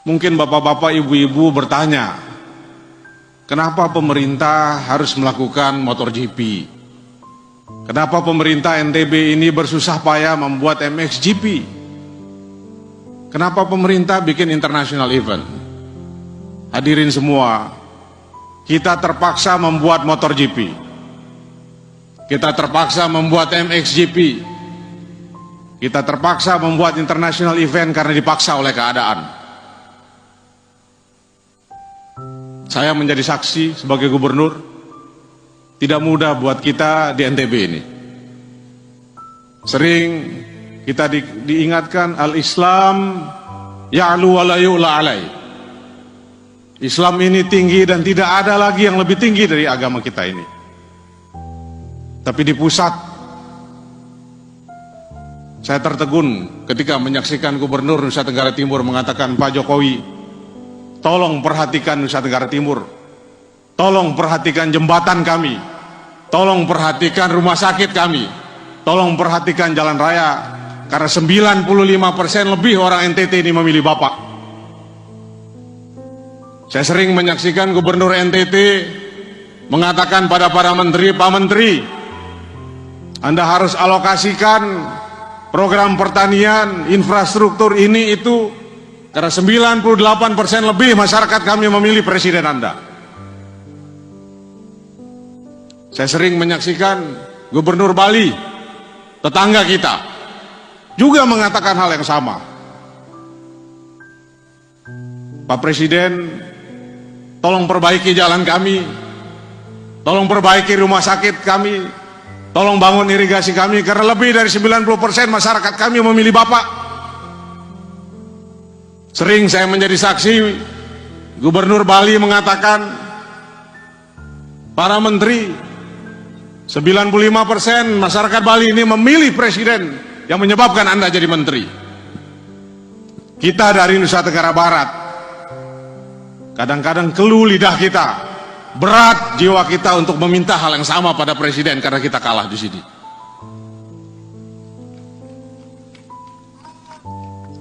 Mungkin bapak-bapak, ibu-ibu bertanya, kenapa pemerintah harus melakukan MotoGP? Kenapa pemerintah NTB ini bersusah payah membuat MXGP? Kenapa pemerintah bikin international event? Hadirin semua, kita terpaksa membuat MotoGP. Kita terpaksa membuat MXGP. Kita terpaksa membuat international event karena dipaksa oleh keadaan. Saya menjadi saksi sebagai gubernur, tidak mudah buat kita di NTB ini. Sering kita diingatkan al-Islam ya'lu wa la yu'la alai. Islam ini tinggi dan tidak ada lagi yang lebih tinggi dari agama kita ini. Tapi di pusat, saya tertegun ketika menyaksikan Gubernur Nusa Tenggara Timur mengatakan, Pak Jokowi, tolong perhatikan Nusa Tenggara Timur, tolong perhatikan jembatan kami, tolong perhatikan rumah sakit kami, tolong perhatikan jalan raya, karena 95% lebih orang NTT ini memilih Bapak. Saya sering menyaksikan Gubernur NTT mengatakan pada para menteri, Pak Menteri, Anda harus alokasikan program pertanian, infrastruktur ini itu, karena 98% lebih masyarakat kami memilih presiden Anda. Saya sering menyaksikan Gubernur Bali, tetangga kita, juga mengatakan hal yang sama. Pak Presiden, tolong perbaiki jalan kami, tolong perbaiki rumah sakit kami, tolong bangun irigasi kami, karena lebih dari 90% masyarakat kami memilih Bapak. Sering saya menjadi saksi, Gubernur Bali mengatakan, para menteri, 95% masyarakat Bali ini memilih presiden yang menyebabkan Anda jadi menteri. Kita dari Nusa Tenggara Barat, kadang-kadang keluh lidah kita, berat jiwa kita untuk meminta hal yang sama pada presiden karena kita kalah di sini.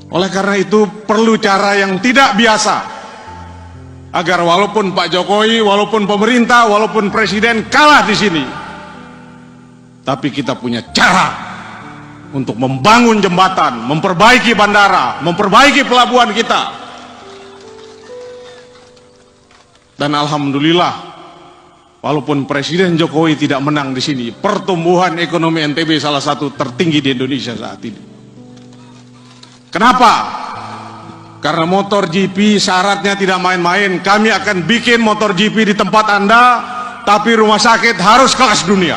Oleh karena itu perlu cara yang tidak biasa agar walaupun Pak Jokowi, walaupun pemerintah, walaupun presiden kalah di sini, tapi kita punya cara untuk membangun jembatan, memperbaiki bandara, memperbaiki pelabuhan kita. Dan alhamdulillah, walaupun Presiden Jokowi tidak menang di sini, pertumbuhan ekonomi NTB salah satu tertinggi di Indonesia saat ini. Kenapa? Karena MotoGP syaratnya tidak main-main. Kami akan bikin MotoGP di tempat Anda, tapi rumah sakit harus kelas dunia.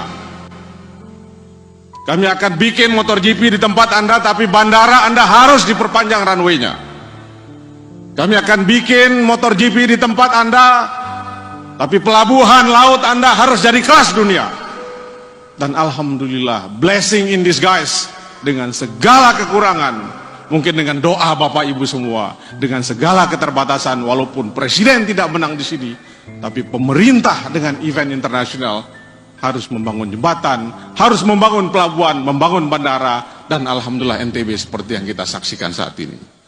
Kami akan bikin MotoGP di tempat Anda, tapi bandara Anda harus diperpanjang runway-nya. Kami akan bikin MotoGP di tempat Anda, tapi pelabuhan laut Anda harus jadi kelas dunia. Dan alhamdulillah, blessing in disguise, dengan segala kekurangan, mungkin dengan doa Bapak Ibu semua, dengan segala keterbatasan, walaupun presiden tidak menang di sini, tapi pemerintah dengan event internasional harus membangun jembatan, harus membangun pelabuhan, membangun bandara, dan alhamdulillah NTB seperti yang kita saksikan saat ini.